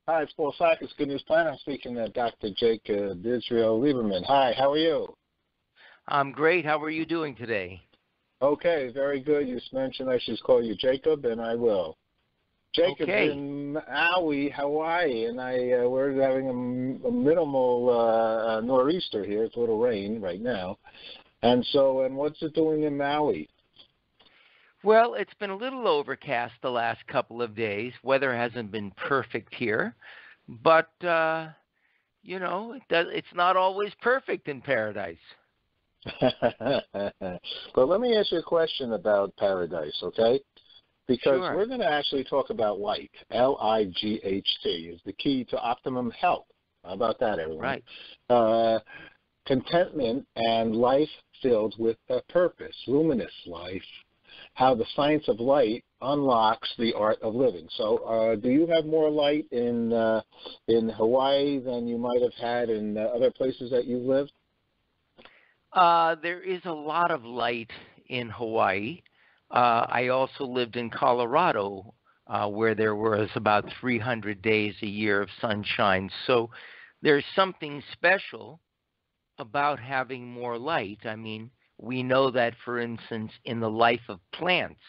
Hi, it's Paul Sackis, Good News Plan. I'm speaking to Dr. Jacob Israel Liberman. Hi, how are you? I'm great. How are you doing today? Okay, very good. You mentioned I should call you Jacob, and I will. Jacob's in Maui, Hawaii, and we're having a minimal nor'easter here. It's a little rain right now. And what's it doing in Maui? Well, it's been a little overcast the last couple of days. Weather hasn't been perfect here, but, it's not always perfect in paradise. But let me ask you a question about paradise, okay? Because Sure. we're going to actually talk about light. L-I-G-H-T is the key to optimum health. How about that, everyone? Right. Contentment and life filled with a purpose, luminous life. How the science of light unlocks the art of living. So do you have more light in Hawaii than you might have had in other places that you've lived? There is a lot of light in Hawaii. I also lived in Colorado, where there was about 300 days a year of sunshine. So there's something special about having more light. I mean, we know that, for instance, in the life of plants,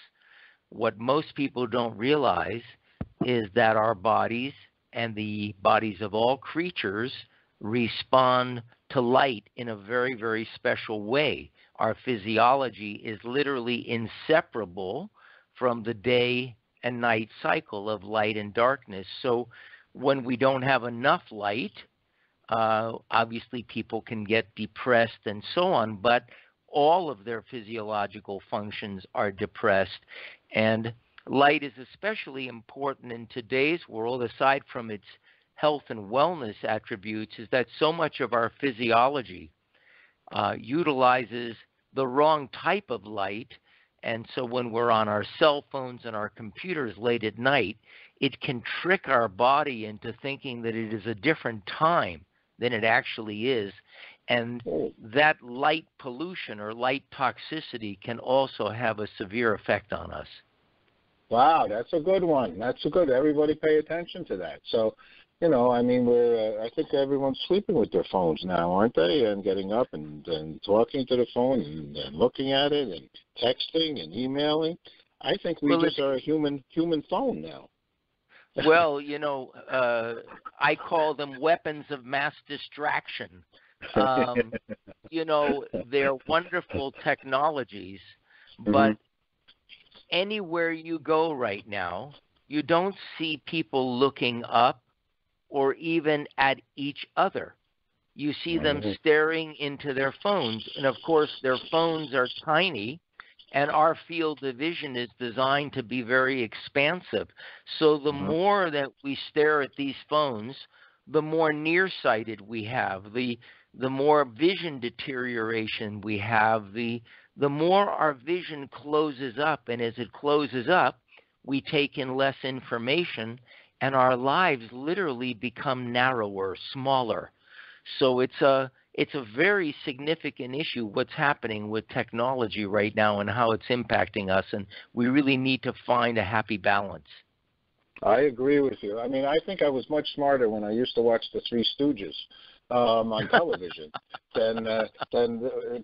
what most people don't realize is that our bodies and the bodies of all creatures respond to light in a very, very special way. Our physiology is literally inseparable from the day and night cycle of light and darkness. So when we don't have enough light, obviously people can get depressed and so on, but all of their physiological functions are depressed. And light is especially important in today's world, aside from its health and wellness attributes, is that so much of our physiology utilizes the wrong type of light. And so when we're on our cell phones and our computers late at night, it can trick our body into thinking that it is a different time than it actually is. And that light pollution or light toxicity can also have a severe effect on us. Wow, that's a good one. That's a good. Everybody pay attention to that. So, I mean, I think everyone's sleeping with their phones now, aren't they? And getting up and talking to the phone and looking at it and texting and emailing. I think we just are a human phone now. Well, I call them weapons of mass distraction. They're wonderful technologies, but anywhere you go right now, you don't see people looking up or even at each other. You see them staring into their phones. And of course, their phones are tiny, and our field of vision is designed to be very expansive. So the more that we stare at these phones, the more nearsighted we have, the more vision deterioration we have, the more our vision closes up. And as it closes up, we take in less information, and our lives literally become narrower, smaller. So it's a very significant issue what's happening with technology right now and how it's impacting us, and we really need to find a happy balance. I agree with you. I mean, I think I was much smarter when I used to watch the Three Stooges on television than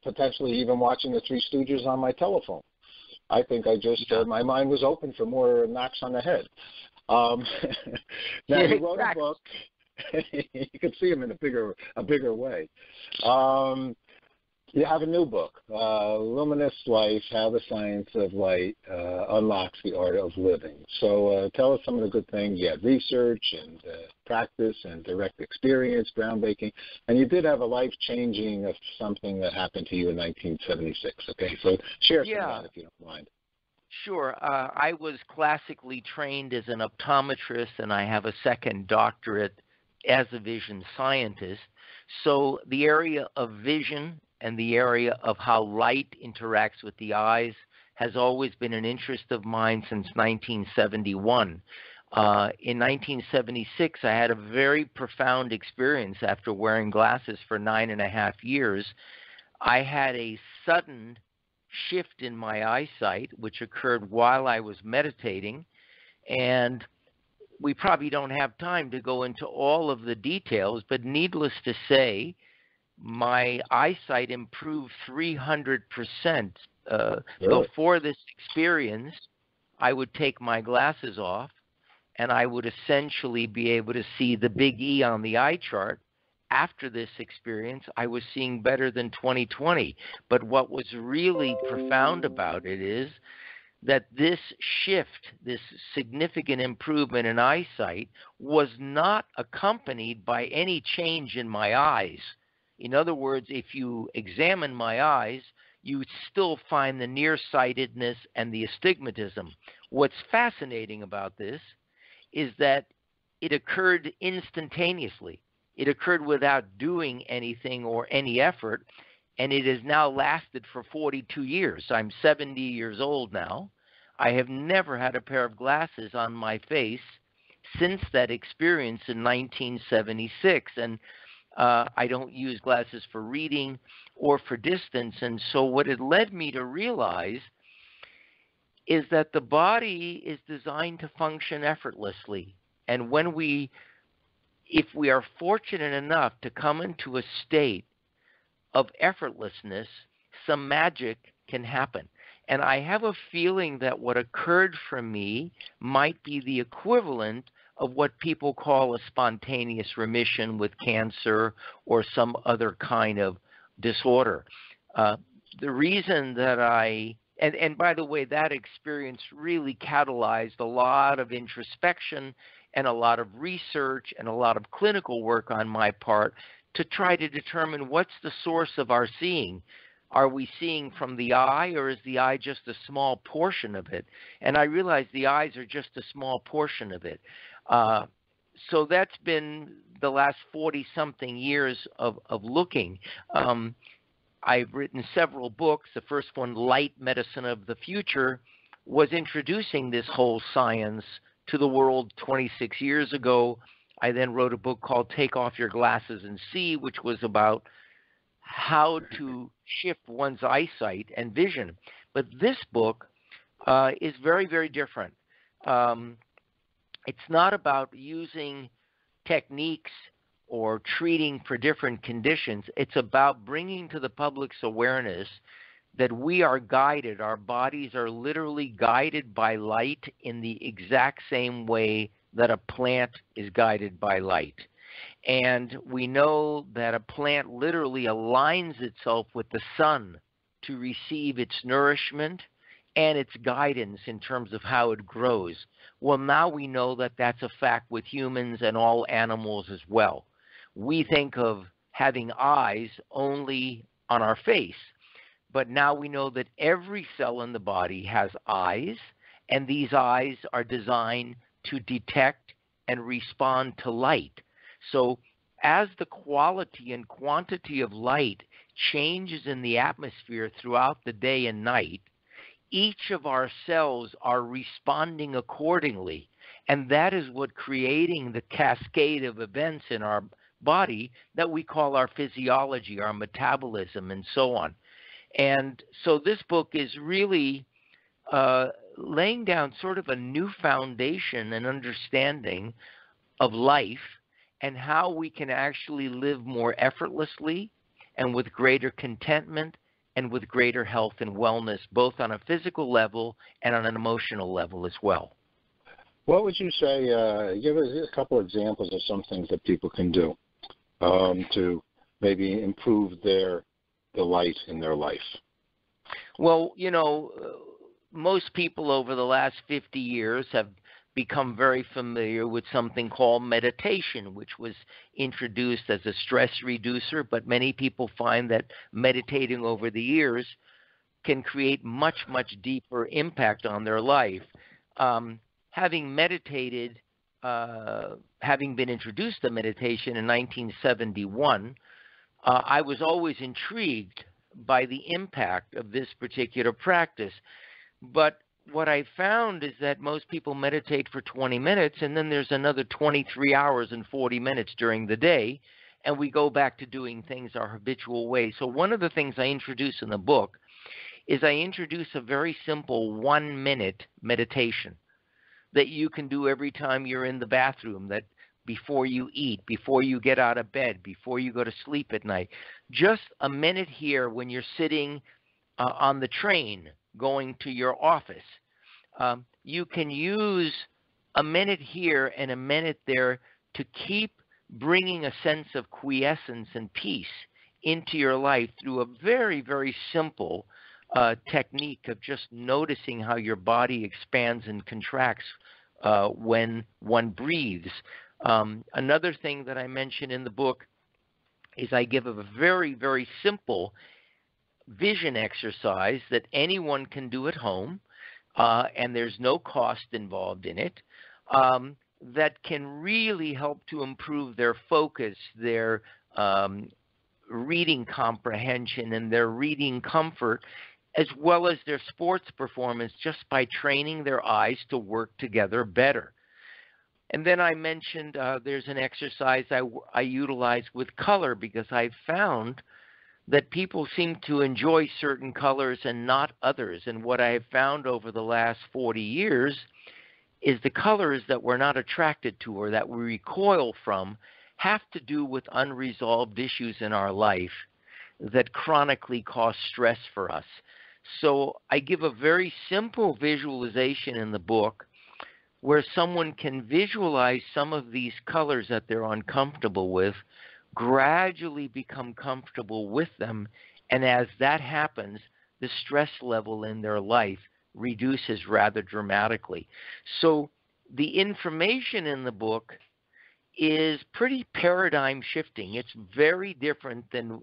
potentially even watching the Three Stooges on my telephone. I think my mind was open for more knocks on the head. Now, you wrote a book. You could see him in a bigger way. You have a new book, Luminous Life, How the Science of Light Unlocks the Art of Living. So tell us some of the good things. You had research and practice and direct experience, groundbreaking, and you did have a life-changing of something that happened to you in 1976. Okay, so share some of that if you don't mind. Sure. I was classically trained as an optometrist, and I have a second doctorate as a vision scientist. So the area of vision and the area of how light interacts with the eyes has always been an interest of mine since 1971. In 1976, I had a very profound experience after wearing glasses for 9.5 years. I had a sudden shift in my eyesight, which occurred while I was meditating, and we probably don't have time to go into all of the details, but needless to say, my eyesight improved 300%. Really? Before this experience, I would take my glasses off, and I would essentially be able to see the big E on the eye chart. After this experience, I was seeing better than 20/20. But what was really profound about it is that this shift, this significant improvement in eyesight, was not accompanied by any change in my eyes. In other words, if you examine my eyes, you would still find the nearsightedness and the astigmatism. What's fascinating about this is that it occurred instantaneously. It occurred without doing anything or any effort, and it has now lasted for 42 years. I'm 70 years old now. I have never had a pair of glasses on my face since that experience in 1976, and I don't use glasses for reading or for distance. And so what it led me to realize is that the body is designed to function effortlessly. And if we are fortunate enough to come into a state of effortlessness, some magic can happen. And I have a feeling that what occurred for me might be the equivalent of what people call a spontaneous remission with cancer or some other kind of disorder. The reason that and by the way, that experience really catalyzed a lot of introspection and a lot of research and a lot of clinical work on my part to try to determine what's the source of our seeing. Are we seeing from the eye, or is the eye just a small portion of it? And I realize the eyes are just a small portion of it. So that's been the last 40-something years of looking. I've written several books. The first one, Light Medicine of the Future, was introducing this whole science to the world 26 years ago. I then wrote a book called Take Off Your Glasses and See, which was about how to shift one's eyesight and vision. But this book is very, very different. It's not about using techniques or treating for different conditions. It's about bringing to the public's awareness that we are guided, our bodies are literally guided by light in the exact same way that a plant is guided by light. And we know that a plant literally aligns itself with the sun to receive its nourishment and its guidance in terms of how it grows. Well, now we know that that's a fact with humans and all animals as well. We think of having eyes only on our face, but now we know that every cell in the body has eyes, and these eyes are designed to detect and respond to light. So as the quality and quantity of light changes in the atmosphere throughout the day and night, each of our cells are responding accordingly. And that is what creating the cascade of events in our body that we call our physiology, our metabolism, and so on. And so this book is really laying down sort of a new foundation and understanding of life and how we can actually live more effortlessly and with greater contentment and with greater health and wellness, both on a physical level and on an emotional level as well. What would you say, give us a couple examples of some things that people can do to maybe improve the light in their life? Well, most people over the last 50 years have become very familiar with something called meditation, which was introduced as a stress reducer, but many people find that meditating over the years can create much, much deeper impact on their life. Having meditated, having been introduced to meditation in 1971, I was always intrigued by the impact of this particular practice. But what I found is that most people meditate for 20 minutes, and then there's another 23 hours and 40 minutes during the day, and we go back to doing things our habitual way. So one of the things I introduce in the book is I introduce a very simple 1-minute meditation. that you can do every time you're in the bathroom, that before you eat, before you get out of bed, before you go to sleep at night. Just a minute here when you're sitting on the train going to your office. You can use a minute here and a minute there to keep bringing a sense of quiescence and peace into your life through a very, very simple technique of just noticing how your body expands and contracts when one breathes. Another thing that I mention in the book is I give a very, very simple vision exercise that anyone can do at home, and there's no cost involved in it, that can really help to improve their focus, their reading comprehension, and their reading comfort, as well as their sports performance, just by training their eyes to work together better. And then I mentioned there's an exercise I utilize with color, because I've found that people seem to enjoy certain colors and not others. And what I have found over the last 40 years is the colors that we're not attracted to or that we recoil from have to do with unresolved issues in our life that chronically cause stress for us. So I give a very simple visualization in the book where someone can visualize some of these colors that they're uncomfortable with, gradually become comfortable with them, and as that happens, the stress level in their life reduces rather dramatically. So the information in the book is pretty paradigm shifting. It's very different than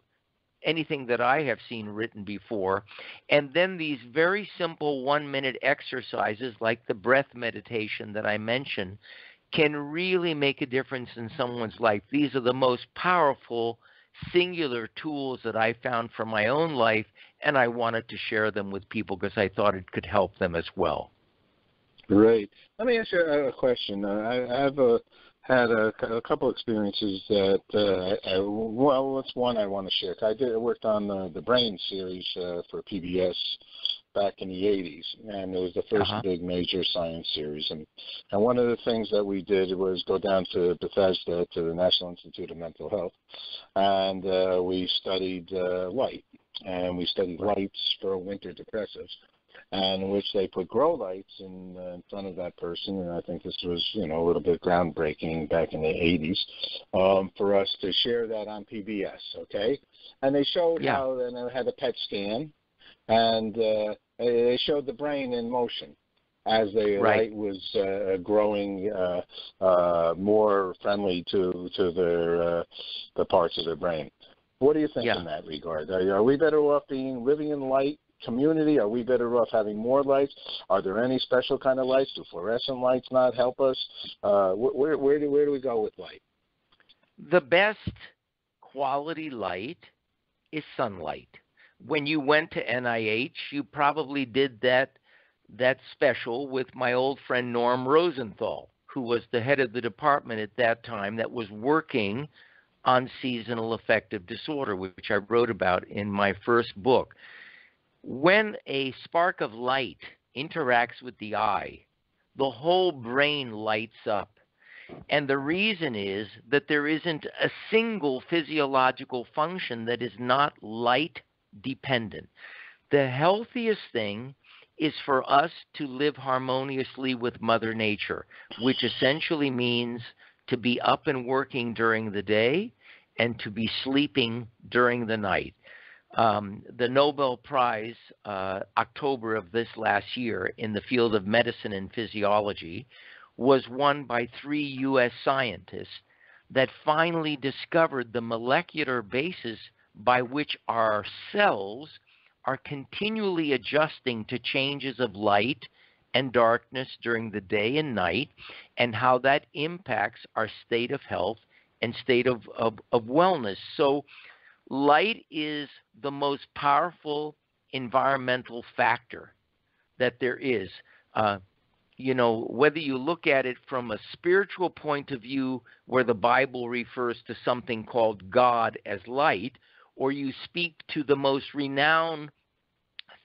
anything that I have seen written before. And then these very simple 1-minute exercises like the breath meditation that I mentioned can really make a difference in someone's life. These are the most powerful singular tools that I found for my own life, and I wanted to share them with people because I thought it could help them as well. Great. Let me ask you a question. I've had a couple experiences that, well, what's one I want to share? I worked on the Brain series for PBS back in the 80s, and it was the first big major science series. And one of the things that we did was go down to Bethesda, to the National Institute of Mental Health, and we studied light. And we studied lights for winter depressives, and in which they put grow lights in front of that person. And I think this was, a little bit groundbreaking back in the 80s for us to share that on PBS, okay? And they showed how, and it had a PET scan, and they showed the brain in motion as the light was growing more friendly to the parts of their brain. What do you think in that regard? Are we better off living in light community? Are we better off having more lights? Are there any special kind of lights? Do fluorescent lights not help us? Where do we go with light? The best quality light is sunlight. When you went to NIH, you probably did that special with my old friend Norm Rosenthal, who was the head of the department at that time that was working on seasonal affective disorder, which I wrote about in my first book. When a spark of light interacts with the eye, the whole brain lights up. And the reason is that there isn't a single physiological function that is not light dependent. The healthiest thing is for us to live harmoniously with Mother Nature, which essentially means to be up and working during the day and to be sleeping during the night. The Nobel Prize, October of this last year, in the field of medicine and physiology, was won by 3 U.S. scientists that finally discovered the molecular basis by which our cells are continually adjusting to changes of light and darkness during the day and night, and how that impacts our state of health and state of wellness. So light is the most powerful environmental factor that there is. Whether you look at it from a spiritual point of view, where the Bible refers to something called God as light, or you speak to the most renowned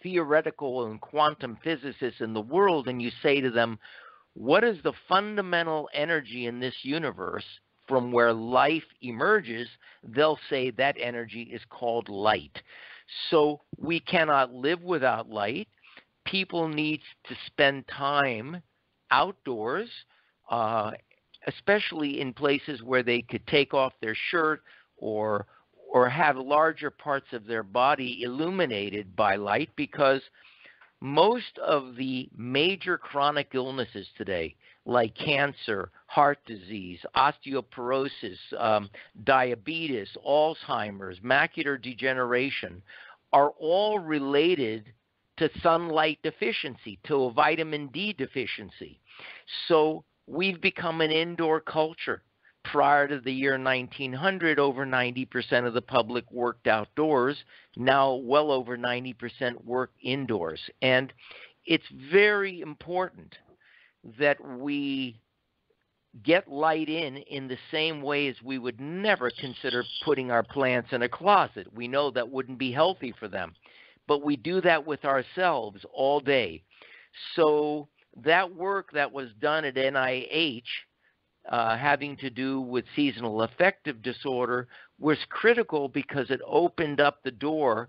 theoretical and quantum physicists in the world and you say to them, what is the fundamental energy in this universe from where life emerges, they'll say that energy is called light. So we cannot live without light. People need to spend time outdoors, especially in places where they could take off their shirt or have larger parts of their body illuminated by light, because most of the major chronic illnesses today, like cancer, heart disease, osteoporosis, diabetes, Alzheimer's, macular degeneration, are all related to sunlight deficiency, to a vitamin D deficiency. So we've become an indoor culture. Prior to the year 1900, over 90% of the public worked outdoors. Now, well over 90% work indoors. And it's very important that we get light in the same way as we would never consider putting our plants in a closet. We know that wouldn't be healthy for them. But we do that with ourselves all day. So that work that was done at NIH, having to do with seasonal affective disorder, was critical because it opened up the door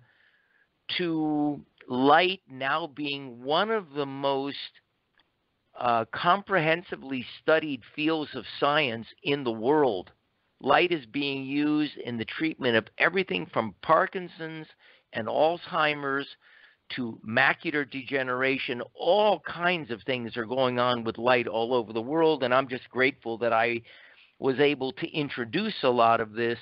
to light now being one of the most comprehensively studied fields of science in the world. Light is being used in the treatment of everything from Parkinson's and Alzheimer's to macular degeneration. All kinds of things are going on with light all over the world, and I'm just grateful that I was able to introduce a lot of this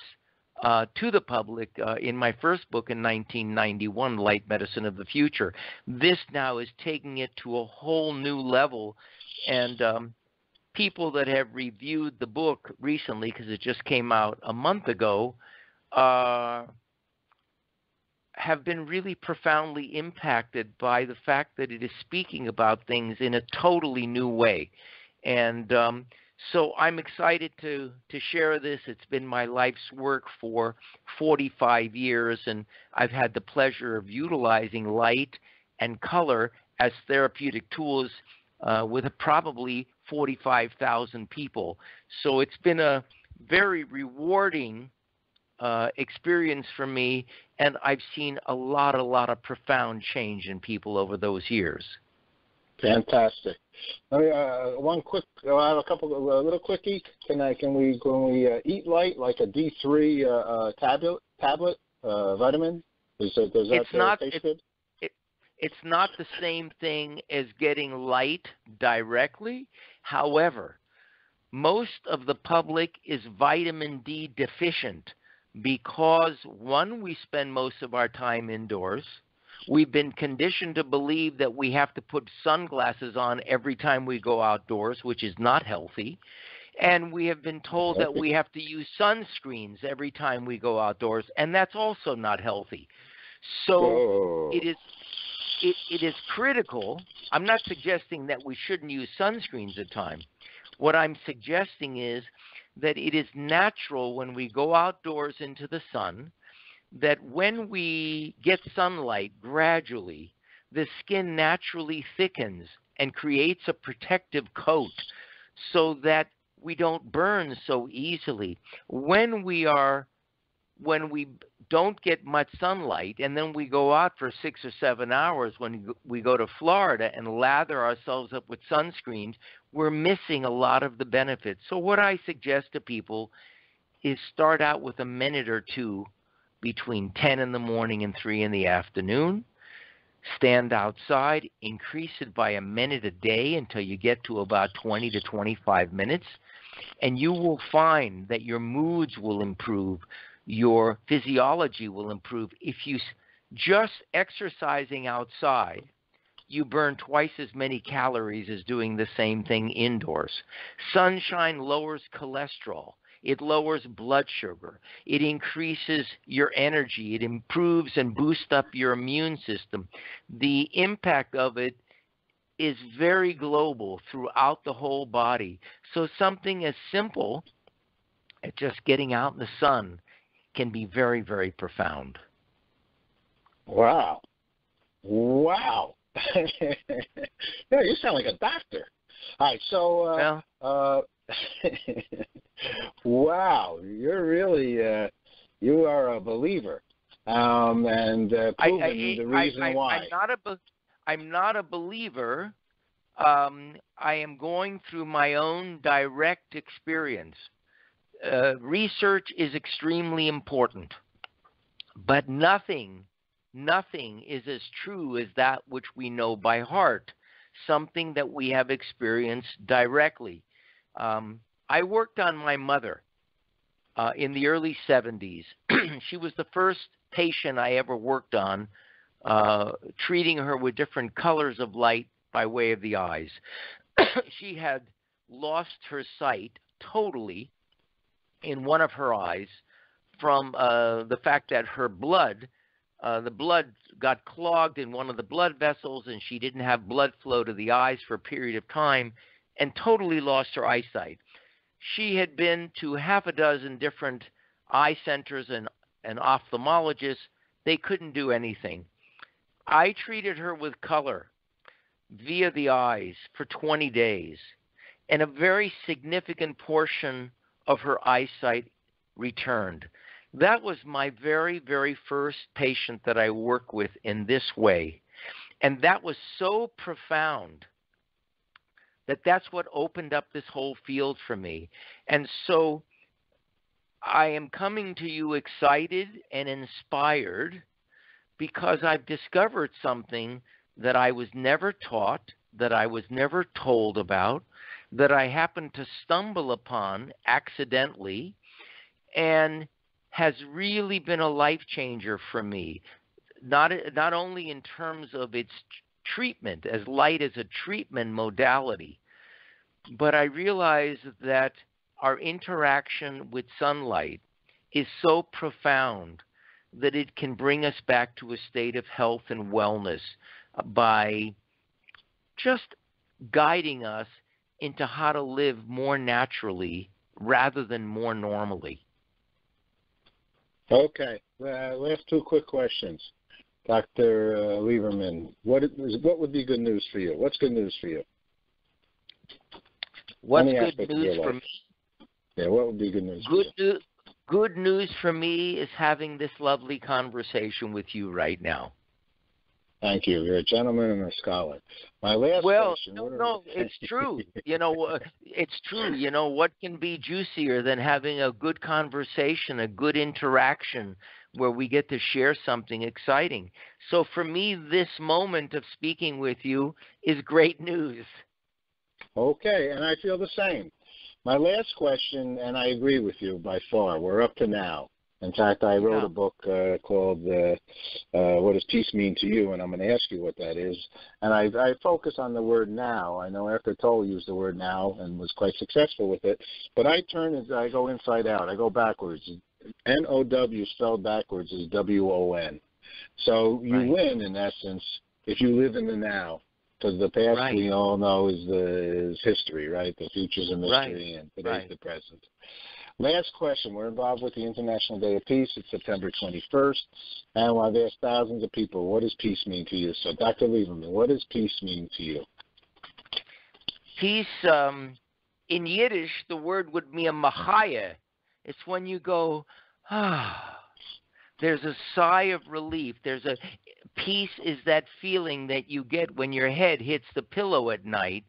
to the public in my first book in 1991, Light Medicine of the Future. This now is taking it to a whole new level, and people that have reviewed the book recently, because it just came out a month ago, have been really profoundly impacted by the fact that it is speaking about things in a totally new way. And so I'm excited to share this. It's been my life's work for 45 years, and I've had the pleasure of utilizing light and color as therapeutic tools with probably 45,000 people. So it's been a very rewarding experience for me, and I've seen a lot of profound change in people over those years. Fantastic. One quick. I have a little quickie. Can we eat light like a D3 tablet vitamin? Does that taste good? It's not the same thing as getting light directly. However, most of the public is vitamin D deficient because, one, we spend most of our time indoors. We've been conditioned to believe that we have to put sunglasses on every time we go outdoors, which is not healthy. And we have been told that we have to use sunscreens every time we go outdoors, and that's also not healthy. So it is critical. I'm not suggesting that we shouldn't use sunscreens at times. What I'm suggesting is that it is natural when we go outdoors into the sun that when we get sunlight gradually, the skin naturally thickens and creates a protective coat so that we don't burn so easily. When we don't get much sunlight and then we go out for 6 or 7 hours, when we go to Florida and lather ourselves up with sunscreens, we're missing a lot of the benefits. So what I suggest to people is start out with a minute or two between 10 in the morning and 3 in the afternoon. Stand outside, increase it by a minute a day until you get to about 20 to 25 minutes, and you will find that your moods will improve, your physiology will improve. If you just exercising outside, you burn twice as many calories as doing the same thing indoors. Sunshine lowers cholesterol. It lowers blood sugar. It increases your energy. It improves and boosts up your immune system. The impact of it is very global throughout the whole body. So something as simple as just getting out in the sun can be very, very profound. Wow. Yeah, you sound like a doctor. All right, so wow, you're really you are a believer, and proving the reason why. I'm not a believer. I am going through my own direct experience. Research is extremely important, but nothing is as true as that which we know by heart, something that we have experienced directly. I worked on my mother in the early 70s. She was the first patient I ever worked on, treating her with different colors of light by way of the eyes. She had lost her sight totally in one of her eyes from the fact that her blood, the blood got clogged in one of the blood vessels, and she didn't have blood flow to the eyes for a period of time and totally lost her eyesight. She had been to half a dozen different eye centers and ophthalmologists. They couldn't do anything. I treated her with color via the eyes for 20 days, and a very significant portion of her eyesight returned. That was my very, very first patient that I work with in this way. And that was so profound that that's what opened up this whole field for me. And so I am coming to you excited and inspired because I've discovered something that I was never taught, that I was never told about, that I happened to stumble upon accidentally, and has really been a life changer for me. Not only in terms of its treatment, as light as a treatment modality, but I realize that our interaction with sunlight is so profound that it can bring us back to a state of health and wellness by just guiding us into how to live more naturally rather than more normally. Okay. Last two quick questions. Dr. Lieberman, what would be good news for you? What's good news for you? What's good news for me? Yeah, what would be good news for you? Good news for me is having this lovely conversation with you right now. Thank you. You're a gentleman and a scholar. My last question. No, it's true. It's true. What can be juicier than having a good conversation, a good interaction where we get to share something exciting? So for me, this moment of speaking with you is great news. Okay, and I feel the same. My last question, and I agree with you by far, we're up to now. In fact, I wrote a book called What Does Peace Mean to You? And I'm going to ask you what that is. And I focus on the word now. I know Eckhart Tolle used the word now and was quite successful with it. But I go inside out. I go backwards. N-O-W spelled backwards is W-O-N. So you win, in essence, if you live in the now. Because the past, we all know, is history, right? The future's a mystery, and today's the present. Last question. We're involved with the International Day of Peace. It's September 21st, and I've asked thousands of people, what does peace mean to you? So, Dr. Lieberman, what does peace mean to you? Peace, in Yiddish, the word would be a machaya. It's when you go, there's a sigh of relief. Peace is that feeling that you get when your head hits the pillow at night,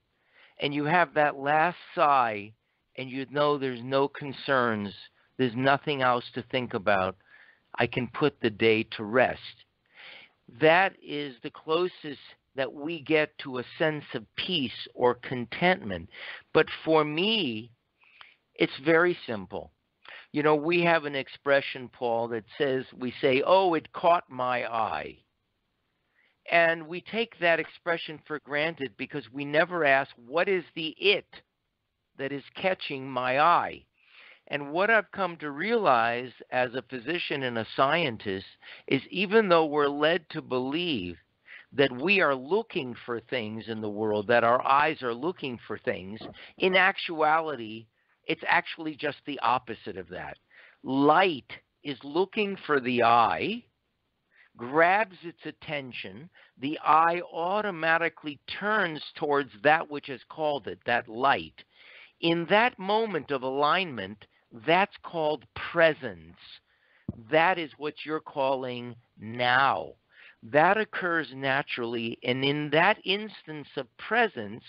and you have that last sigh, and you know there's no concerns, there's nothing else to think about. I can put the day to rest. That is the closest that we get to a sense of peace or contentment. But for me, it's very simple. We have an expression, Paul, that says, we say, oh, it caught my eye. And we take that expression for granted because we never ask, what is the it that is catching my eye? And what I've come to realize as a physician and a scientist is even though we're led to believe that we are looking for things in the world, that our eyes are looking for things, in actuality, it's actually just the opposite of that. Light is looking for the eye, grabs its attention, the eye automatically turns towards that which has called it, that light. In that moment of alignment, that's called presence. That is what you're calling now. That occurs naturally, and in that instance of presence,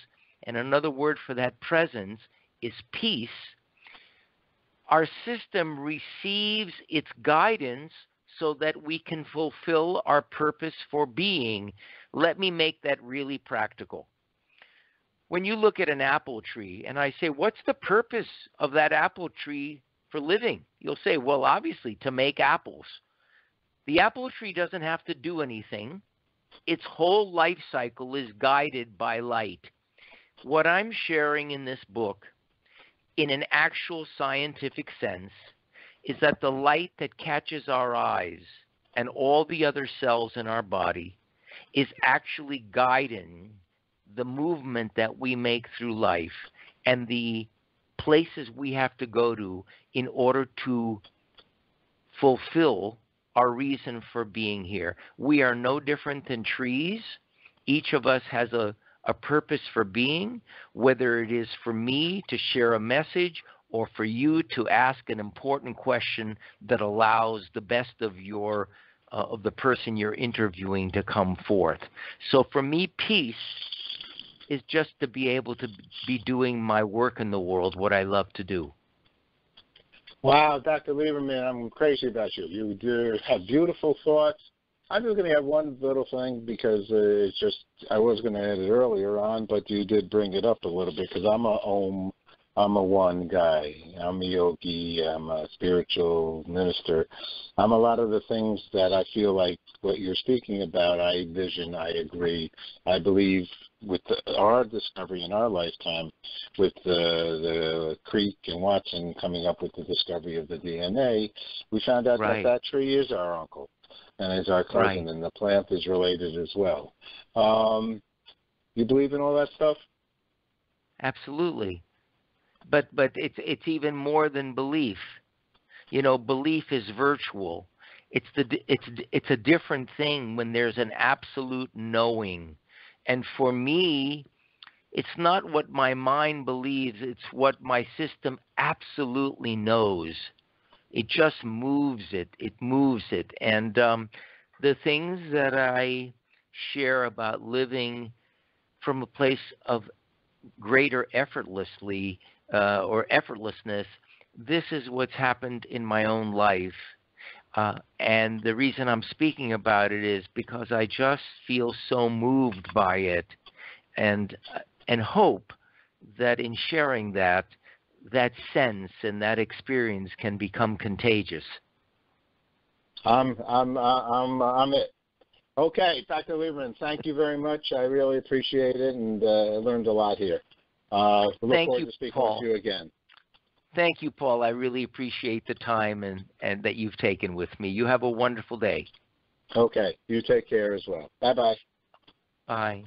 and another word for that presence is peace, our system receives its guidance so that we can fulfill our purpose for being. Let me make that really practical. When you look at an apple tree, and I say, what's the purpose of that apple tree for living? You'll say, well, obviously, to make apples. The apple tree doesn't have to do anything. Its whole life cycle is guided by light. What I'm sharing in this book, in an actual scientific sense, is that the light that catches our eyes and all the other cells in our body is actually guiding the movement that we make through life and the places we have to go to in order to fulfill our reason for being here. We are no different than trees. Each of us has a purpose for being, whether it is for me to share a message or for you to ask an important question that allows the best of your of the person you're interviewing to come forth. So for me, peace is just to be able to be doing my work in the world, what I love to do. Wow, Dr. Liberman, I'm crazy about you. You do have beautiful thoughts. I'm just going to have one little thing because it's just, I was going to add it earlier on, but you did bring it up a little bit because I'm a one guy. I'm a yogi. I'm a spiritual minister. I'm a lot of the things that I feel like what you're speaking about, I vision, I agree. I believe with our discovery in our lifetime, with the Crick and Watson coming up with the discovery of the DNA, we found out Right. that tree is our uncle and is our cousin, Right. and the plant is related as well. You believe in all that stuff? Absolutely. But it's even more than belief. You know, belief is virtual. It's a different thing when there's an absolute knowing. And for me, it's not what my mind believes, it's what my system absolutely knows. It just moves it. It moves it. And the things that I share about living from a place of greater effortlessness, this is what's happened in my own life. And the reason I'm speaking about it is because I just feel so moved by it, and hope that in sharing that sense and that experience can become contagious. I'm it. Okay, Dr. Lieberman, thank you very much. I really appreciate it, and I learned a lot here. Look forward to speaking with you again. Thank you, Paul. I really appreciate the time and that you've taken with me. You have a wonderful day. Okay, you take care as well. Bye-bye. Bye.